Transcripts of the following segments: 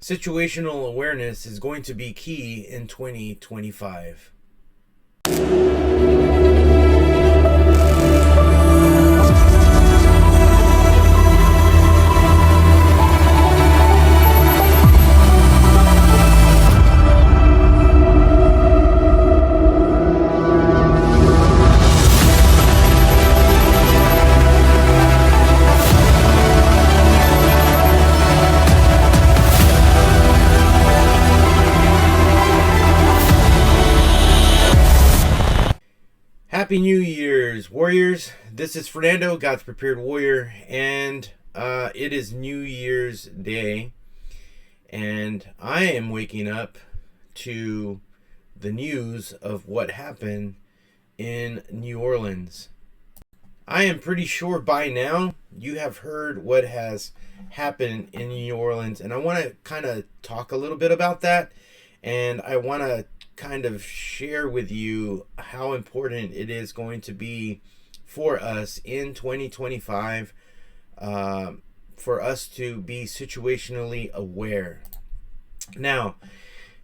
Situational awareness is going to be key in 2025. Happy New Year's, Warriors. This is Fernando, God's Prepared Warrior, and it is New Year's Day, and I am waking up to the news of what happened in New Orleans. I am pretty sure by now you have heard what has happened in New Orleans, and I want to kind of talk a little bit about that, and I want to kind of share with you how important it is going to be for us in 2025 for us to be situationally aware. Now,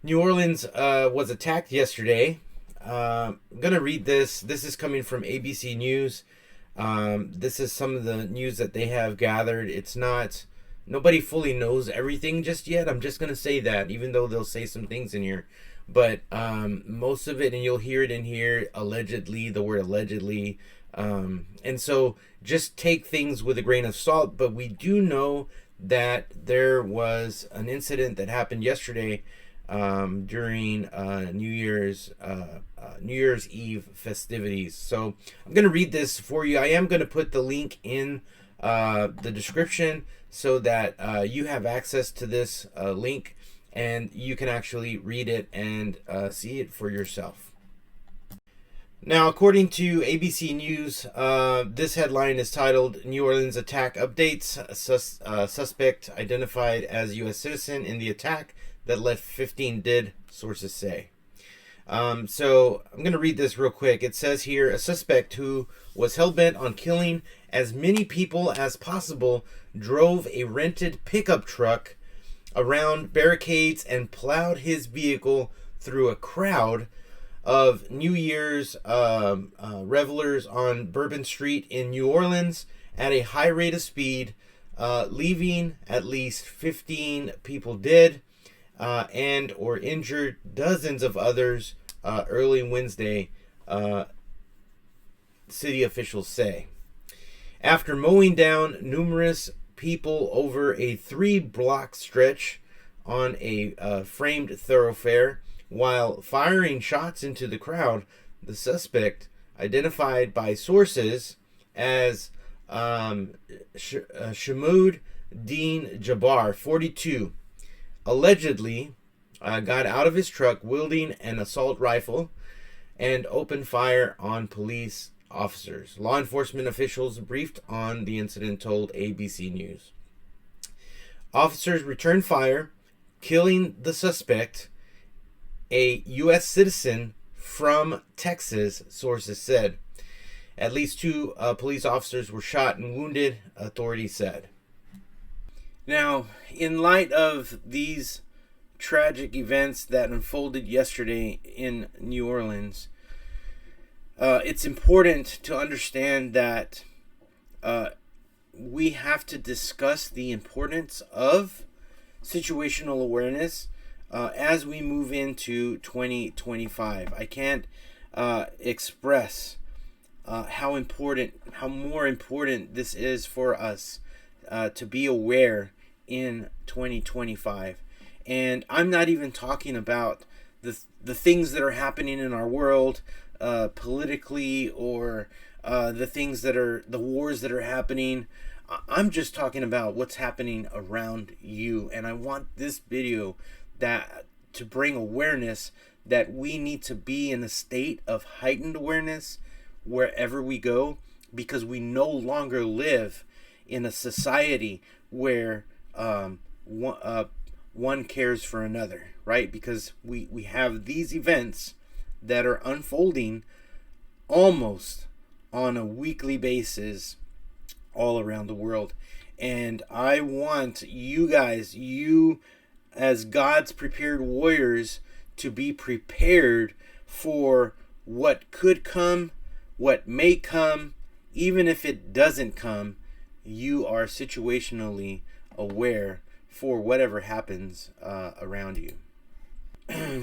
New Orleans was attacked yesterday. I'm going to read this. This is coming from ABC News. This is some of the news that they have gathered. It's not, nobody fully knows everything just yet. I'm just going to say that, even though they'll say some things in here. But most of it, and you'll hear it in here, allegedly, the word allegedly. And so just take things with a grain of salt. But we do know that there was an incident that happened yesterday during New Year's Eve festivities. So I'm going to read this for you. I am going to put the link in the description so that you have access to this link, and you can actually read it and see it for yourself. Now, according to ABC News, this headline is titled, New Orleans Attack Updates. Suspect identified as U.S. citizen in the attack that left 15 dead, sources say. So I'm going to read this real quick. It says here, a suspect who was hell-bent on killing as many people as possible drove a rented pickup truck around barricades and plowed his vehicle through a crowd of New Year's revelers on Bourbon Street in New Orleans at a high rate of speed, leaving at least 15 people dead and or injured, dozens of others early Wednesday, city officials say. After mowing down numerous people over a 3-block stretch on a framed thoroughfare while firing shots into the crowd, the suspect, identified by sources as Shamoud Dean Jabbar, 42, allegedly got out of his truck wielding an assault rifle and opened fire on police officers. Law enforcement officials briefed on the incident told ABC News. Officers returned fire, killing the suspect, a U.S. citizen from Texas, sources said. At least 2 police officers were shot and wounded, authorities said. Now, in light of these tragic events that unfolded yesterday in New Orleans, it's important to understand that we have to discuss the importance of situational awareness as we move into 2025. I can't express how more important this is for us to be aware in 2025. And I'm not even talking about the things that are happening in our world politically, or the wars that are happening. I'm just talking about what's happening around you. And I want this video to bring awareness that we need to be in a state of heightened awareness wherever we go, because we no longer live in a society where one cares for another, right? Because we have these events that are unfolding almost on a weekly basis all around the world. And I want you guys, you as God's prepared warriors to be prepared for what could come, what may come, even if it doesn't come. You are situationally aware for whatever happens around you.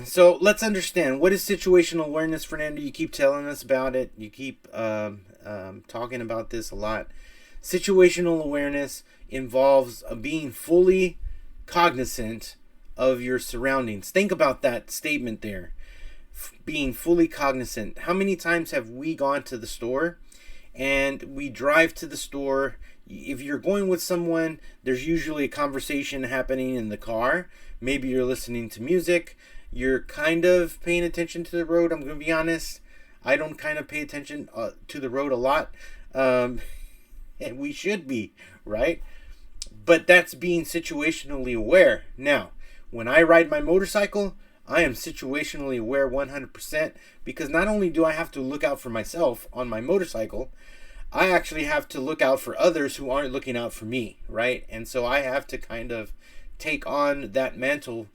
So let's understand, what is situational awareness, Fernando? You keep telling us about it. You keep talking about this a lot. Situational awareness involves being fully cognizant of your surroundings. Think about that statement there. Being fully cognizant. How many times have we gone to the store and we drive to the store? If you're going with someone, there's usually a conversation happening in the car. Maybe you're listening to music. You're kind of paying attention to the road. I'm going to be honest. I don't kind of pay attention to the road a lot. And we should be, right? But that's being situationally aware. Now, when I ride my motorcycle, I am situationally aware 100%, because not only do I have to look out for myself on my motorcycle, I actually have to look out for others who aren't looking out for me, right? And so I have to kind of take on that mantle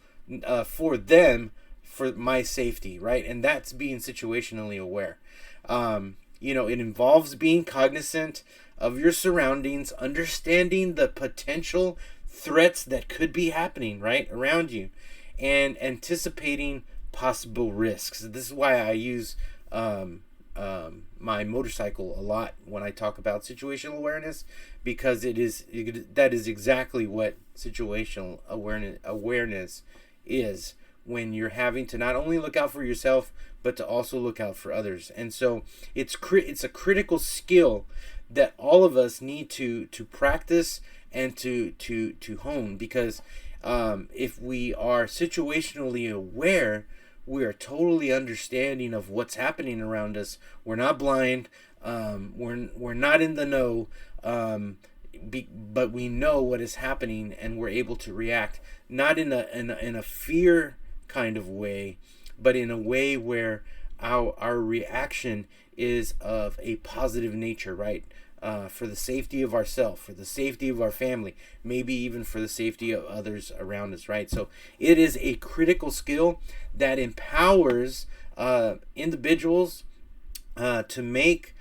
for them, for my safety, right? And that's being situationally aware. It involves being cognizant of your surroundings, understanding the potential threats that could be happening right around you, and anticipating possible risks. This is why I use my motorcycle a lot when I talk about situational awareness, because that is exactly what situational awareness is, when you're having to not only look out for yourself, but to also look out for others. And so it's a critical skill that all of us need to practice and to hone, because if we are situationally aware, we are totally understanding of what's happening around us. We're not blind. We're not in the know, but we know what is happening, and we're able to react, not in a fear kind of way, but in a way where our reaction is of a positive nature, right? For the safety of ourselves, for the safety of our family, maybe even for the safety of others around us, right? So it is a critical skill that empowers individuals to make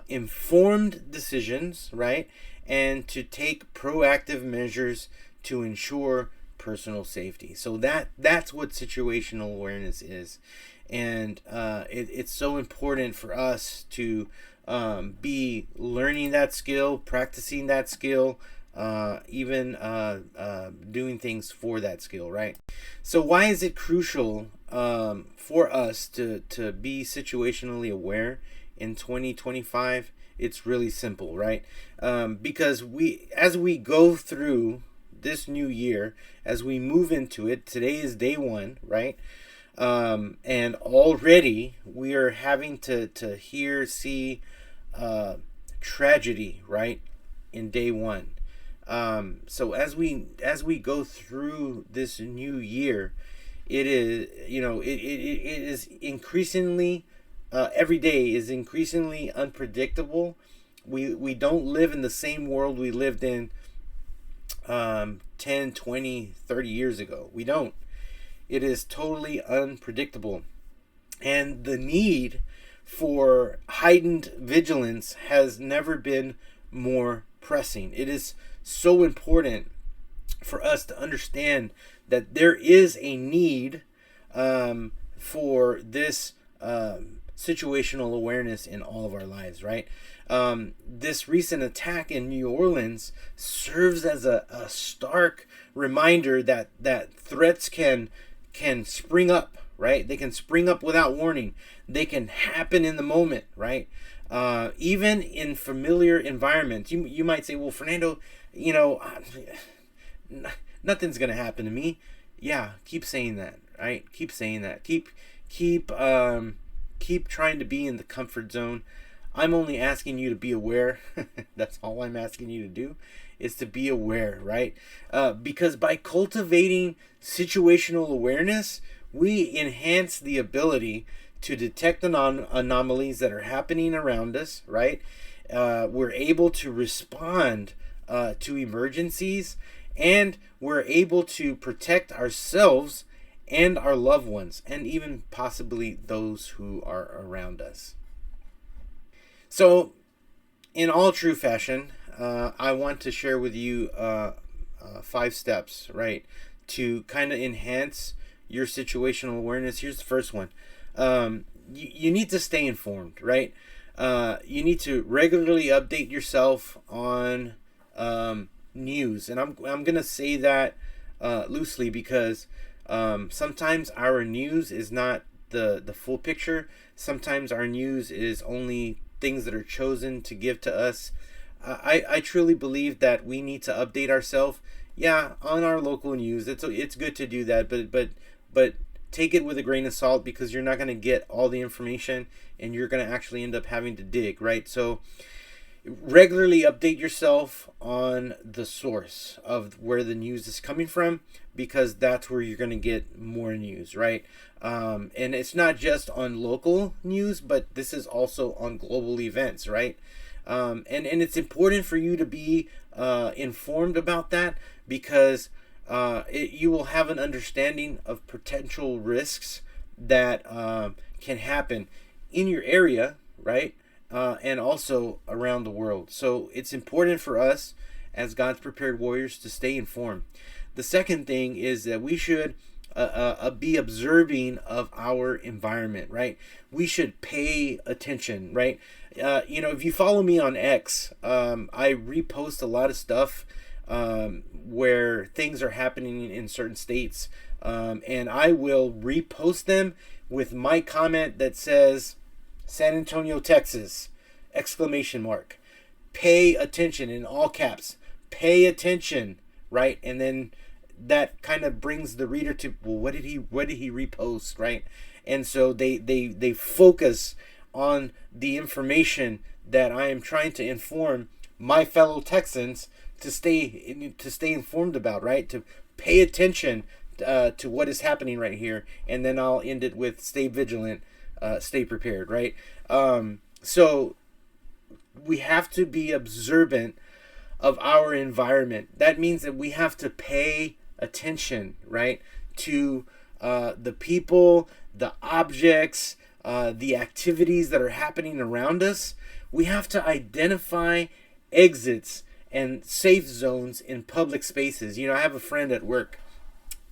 informed decisions, right? And to take proactive measures to ensure personal safety. So that's what situational awareness is. And it's so important for us to be learning that skill, practicing that skill, even doing things for that skill, right? So why is it crucial for us to be situationally aware in 2025? It's really simple, right? Because as we go through this new year, as we move into it, today is day one, right? And already we are having to see tragedy, right, in day one. So as we go through this new year, it is increasingly every day is increasingly unpredictable. We don't live in the same world we lived in 10, 20, 30 years ago. We don't. It is totally unpredictable. And the need for heightened vigilance has never been more pressing. It is so important for us to understand that there is a need for this situational awareness in all of our lives, right? This recent attack in New Orleans serves as a stark reminder that threats can spring up, right? They can spring up without warning. They can happen in the moment, right? Even in familiar environments. You might say, well, Fernando, nothing's going to happen to me. Yeah, keep saying that, right? Keep saying that. Keep trying to be in the comfort zone. I'm only asking you to be aware. That's all I'm asking you to do, is to be aware, right? Because by cultivating situational awareness, we enhance the ability to detect anomalies that are happening around us, right? We're able to respond to emergencies, and we're able to protect ourselves and our loved ones, and even possibly those who are around us. So, in all true fashion, I want to share with you 5 steps, right, to kind of enhance your situational awareness. Here's the first one. You need to stay informed, right? You need to regularly update yourself on news. And I'm going to say that loosely because sometimes our news is not the full picture. Sometimes our news is only things that are chosen to give to us. I truly believe that we need to update ourselves. Yeah, on our local news, it's good to do that, but take it with a grain of salt, because you're not going to get all the information, and you're going to actually end up having to dig, right? So regularly update yourself on the source of where the news is coming from, because that's where you're going to get more news, right? And it's not just on local news, but this is also on global events, right? And it's important for you to be informed about that, because you will have an understanding of potential risks that can happen in your area, right? And also around the world. So it's important for us as God's prepared warriors to stay informed. The second thing is that we should be observing of our environment, right? We should pay attention, right? If you follow me on X, I repost a lot of stuff where things are happening in certain states, and I will repost them with my comment that says San Antonio, Texas, exclamation mark. Pay attention, in all caps. Pay attention, right? And then that kind of brings the reader to, well, what did he repost, right? And so they focus on the information that I am trying to inform my fellow Texans to stay informed about, right? To pay attention to what is happening right here. And then I'll end it with stay vigilant, stay prepared, right? So we have to be observant of our environment. That means that we have to pay attention, right, to the people, the objects, the activities that are happening around us. We have to identify exits and safe zones in public spaces. I have a friend at work,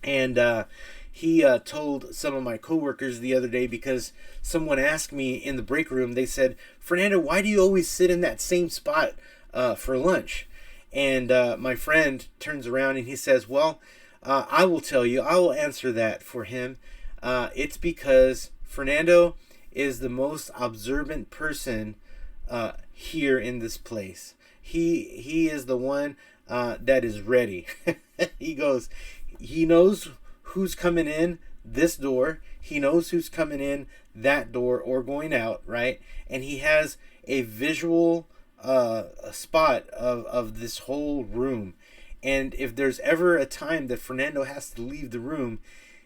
and he told some of my coworkers the other day, because someone asked me in the break room, they said, Fernando, why do you always sit in that same spot for lunch? And my friend turns around and he says, well, I will tell you, I will answer that for him. It's because Fernando is the most observant person here in this place. He is the one that is ready. He goes, he knows who's coming in this door. He knows who's coming in that door or going out, right? And he has a visual spot of this whole room. And if there's ever a time that Fernando has to leave the room,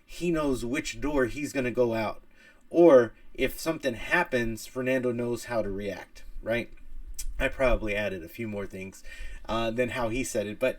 he knows which door he's going to go out. Or if something happens, Fernando knows how to react, right? I probably added a few more things than how he said it, but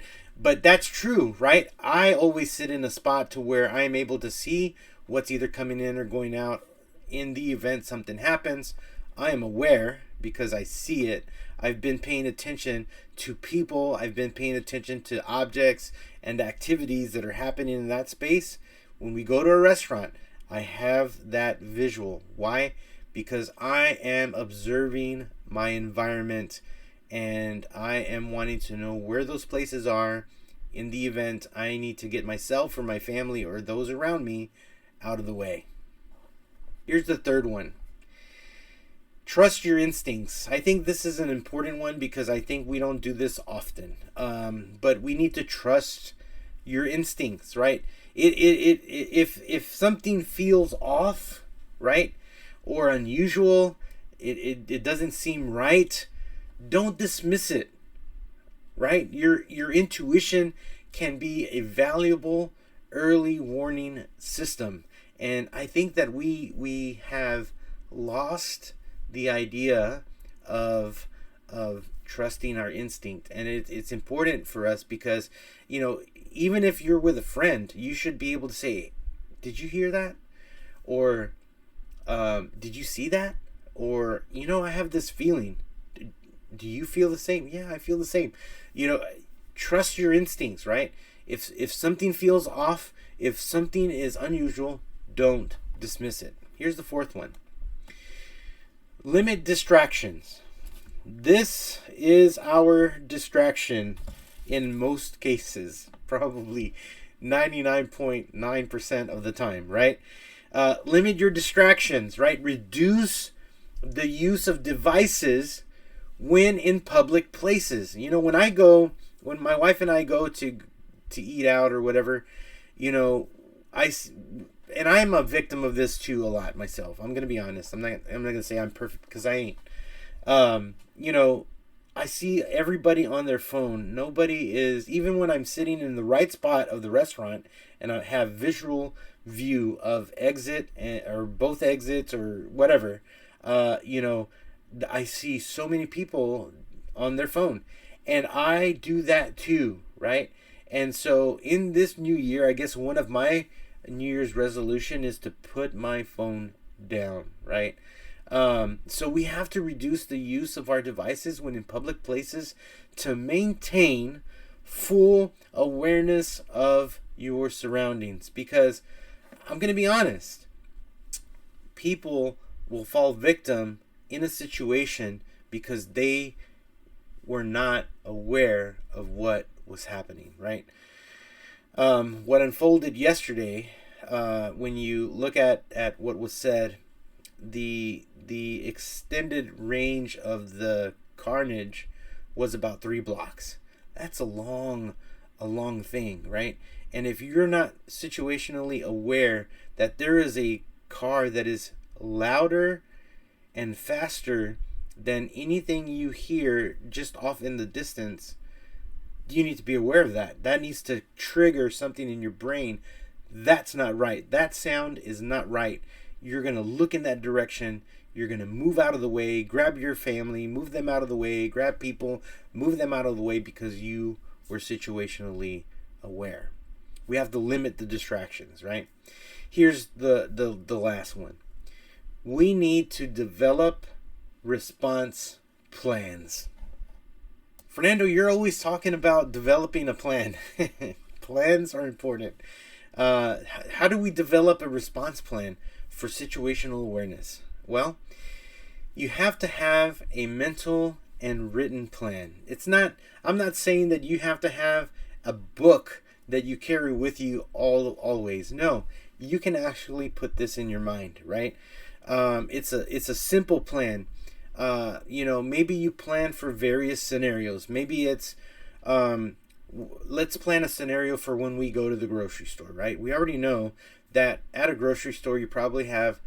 that's true, right? I always sit in a spot to where I am able to see what's either coming in or going out. In the event something happens, I am aware because I see it. I've been paying attention to people. I've been paying attention to objects and activities that are happening in that space. When we go to a restaurant, I have that visual. Why? Because I am observing my environment, and I am wanting to know where those places are in the event I need to get myself or my family or those around me out of the way. Here's the third one. Trust your instincts. I think this is an important one because I think we don't do this often. But we need to trust your instincts, right? If something feels off, right, or unusual, it doesn't seem right, don't dismiss it, right? Your intuition can be a valuable early warning system. And I think that we have lost the idea of trusting our instinct, and it's important for us because even if you're with a friend, you should be able to say, did you hear that? Or did you see that? Or, I have this feeling. Do you feel the same? Yeah, I feel the same. Trust your instincts, right? If something feels off, if something is unusual, don't dismiss it. Here's the fourth one. Limit distractions. This is our distraction in most cases, probably 99.9% of the time, right? Limit your distractions, right? Reduce the use of devices when in public places. When my wife and I go to eat out or whatever, I'm a victim of this too a lot myself. I'm gonna be honest. I'm not gonna say I'm perfect, because I ain't. I see everybody on their phone. Nobody is, even when I'm sitting in the right spot of the restaurant and I have visual view of exit or both exits or whatever. I see so many people on their phone, and I do that too, right? And so in this new year, I guess one of my New Year's resolution is to put my phone down, right? So we have to reduce the use of our devices when in public places to maintain full awareness of your surroundings. Because I'm going to be honest, people will fall victim in a situation because they were not aware of what was happening, right? What unfolded yesterday, when you look at what was said, the extended range of the carnage was about 3 blocks. That's a long thing, right? And if you're not situationally aware that there is a car that is louder and faster than anything you hear just off in the distance, you need to be aware of that. That needs to trigger something in your brain. That's not right. That sound is not right. You're going to look in that direction. You're going to move out of the way, grab your family, move them out of the way, grab people, move them out of the way, because you were situationally aware. We have to limit the distractions, right? Here's the last one. We need to develop response plans. Fernando, you're always talking about developing a plan. Plans are important. How do we develop a response plan for situational awareness? Well, you have to have a mental and written plan. I'm not saying that you have to have a book that you carry with you always. No, you can actually put this in your mind, right? It's a simple plan. Maybe you plan for various scenarios. Maybe it's, let's plan a scenario for when we go to the grocery store, right? We already know that at a grocery store, you probably have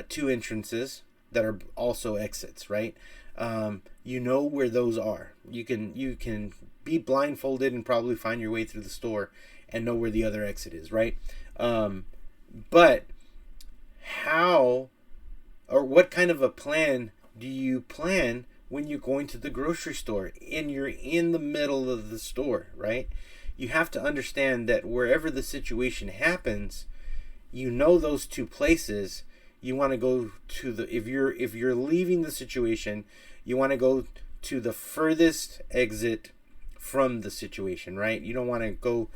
2 entrances that are also exits, right? Where those are. You can be blindfolded and probably find your way through the store and know where the other exit is, right? But how, or what kind of a plan do you plan when you're going to the grocery store and you're in the middle of the store, right? You have to understand that wherever the situation happens, those 2 places. You want to go to if you're leaving the situation, you want to go to the furthest exit from the situation, right? You don't want to go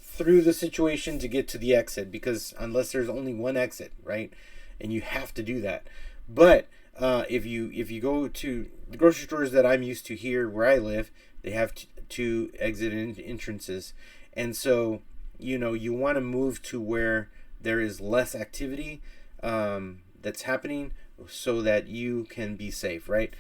through the situation to get to the exit, because unless there's only one exit, right? And you have to do that. But if you go to the grocery stores that I'm used to here where I live, they have 2 exit entrances. And so, you want to move to where there is less activity that's happening, so that you can be safe, right?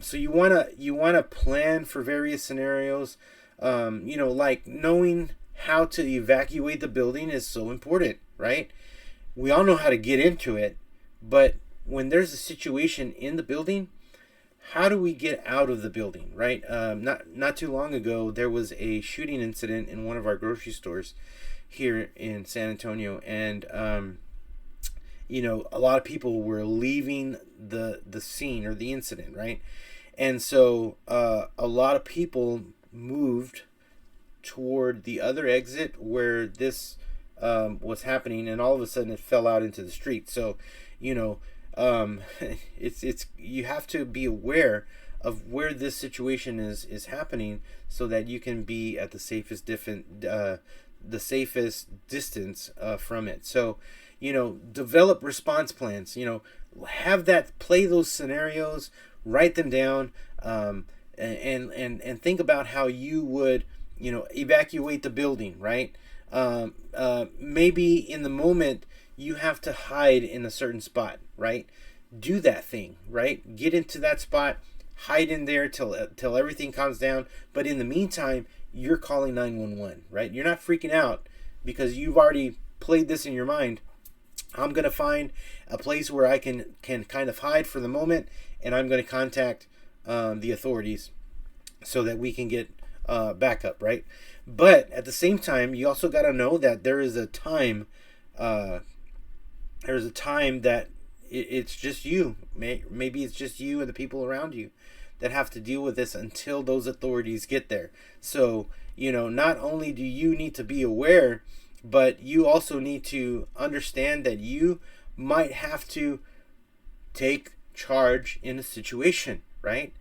So you wanna plan for various scenarios. Like knowing how to evacuate the building is so important, right? We all know how to get into it, but when there's a situation in the building, how do we get out of the building, right? Not too long ago, there was a shooting incident in one of our grocery stores here in San Antonio, and a lot of people were leaving the scene or the incident, right? And so a lot of people moved toward the other exit where this was happening, and all of a sudden it fell out into the street. So, you know, it's you have to be aware of where this situation is happening, so that you can be at the safest distance from it. So, you know, develop response plans. You know, have that, play those scenarios, write them down, and think about how you would, you know, evacuate the building, right? Maybe in the moment you have to hide in a certain spot, right? Do that thing, right? Get into that spot, hide in there till everything calms down. But in the meantime, you're calling 911, right? You're not freaking out because you've already played this in your mind. I'm going to find a place where I can kind of hide for the moment, and I'm going to contact the authorities so that we can get backup, right? But at the same time, you also got to know that there is a time that it's just you. Maybe it's just you and the people around you that have to deal with this until those authorities get there. So, you know, not only do you need to be aware, but you also need to understand that you might have to take charge in a situation, right?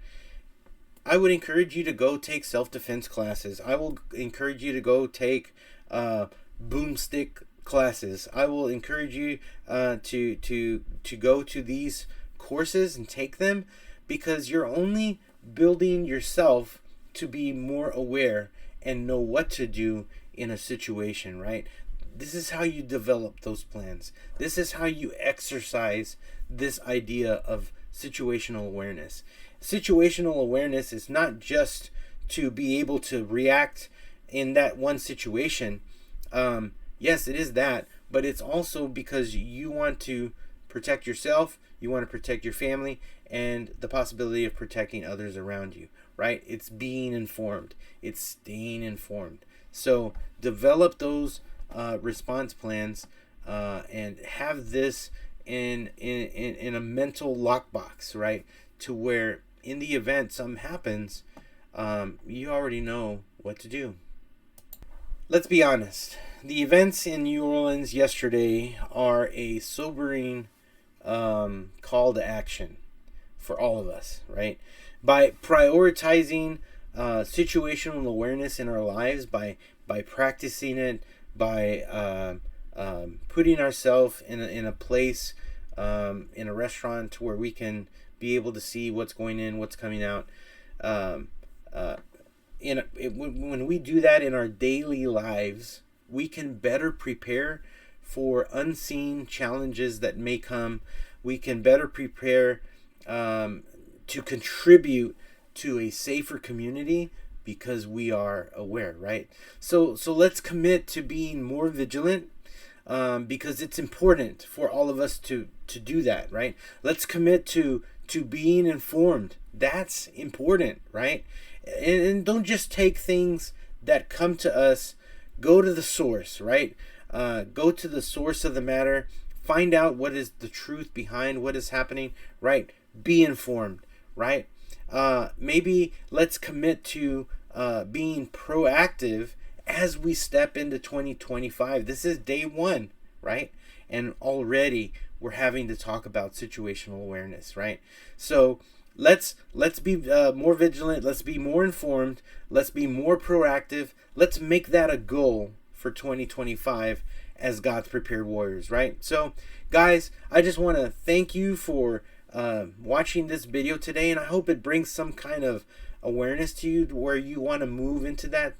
I would encourage you to go take self-defense classes. I will encourage you to go take boomstick classes. I will encourage you to go to these courses and take them, because you're only building yourself to be more aware and know what to do in a situation, right? This is how you develop those plans. This is how you exercise this idea of situational awareness. Situational awareness is not just to be able to react in that one situation. Yes, it is that, but it's also because you want to protect yourself, you want to protect your family, and the possibility of protecting others around you, right? It's being informed. It's staying informed. So develop those response plans and have this in a mental lockbox, right? To where in the event something happens, you already know what to do. Let's be honest. The events in New Orleans yesterday are a sobering call to action for all of us, right? By prioritizing situational awareness in our lives, by practicing it, by putting ourselves in a place, in a restaurant where we can be able to see what's going in, what's coming out. When we do that in our daily lives, we can better prepare for unseen challenges that may come. We can better prepare to contribute to a safer community because we are aware, right? So let's commit to being more vigilant, because it's important for all of us to do that, right? Let's commit to being informed. That's important, right? And don't just take things that come to us. Go to the source, right? Go to the source of the matter. Find out what is the truth behind what is happening, right? Be informed, right? Maybe let's commit to being proactive as we step into 2025. This is day one, right? And already we're having to talk about situational awareness, right? So let's be more vigilant. Let's be more informed. Let's be more proactive. Let's make that a goal for 2025 as God's prepared warriors, right? So, guys, I just want to thank you for watching this video today, and I hope it brings some kind of awareness to you where you want to move into that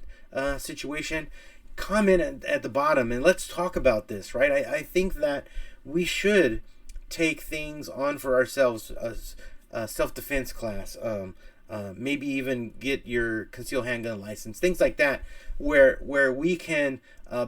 situation. Comment at the bottom and let's talk about this, right? I think that we should take things on for ourselves, a self-defense class, maybe even get your concealed handgun license, things like that, where we can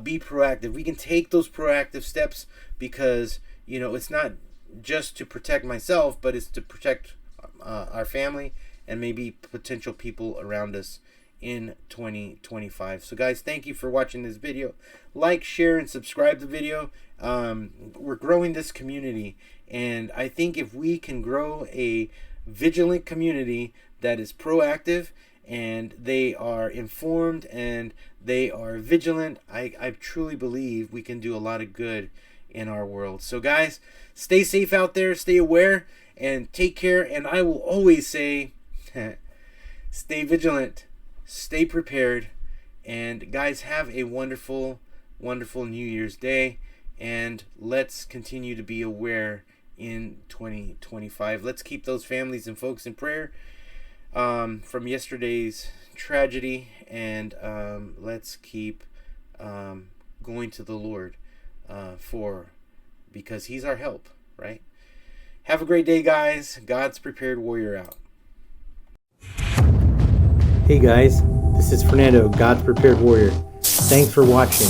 be proactive. We can take those proactive steps because, you know, it's not just to protect myself, but it's to protect our family and maybe potential people around us in 2025. So guys, thank you for watching this video. Like, share, and subscribe to the video. We're growing this community, and I think if we can grow a vigilant community that is proactive and they are informed and They are vigilant. I truly believe we can do a lot of good in our world. So guys, stay safe out there, stay aware, and take care. And I will always say, stay vigilant, stay prepared, and guys, have a wonderful, wonderful New Year's Day, and let's continue to be aware in 2025. Let's keep those families and folks in prayer from yesterday's tragedy, and let's keep going to the Lord because He's our help, right? Have a great day, guys. God's prepared warrior out. Hey guys, this is Fernando, God's Prepared Warrior. Thanks for watching,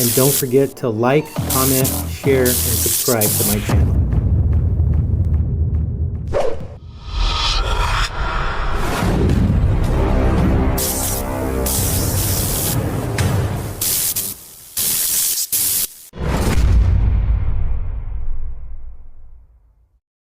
and don't forget to like, comment, share, and subscribe to my channel.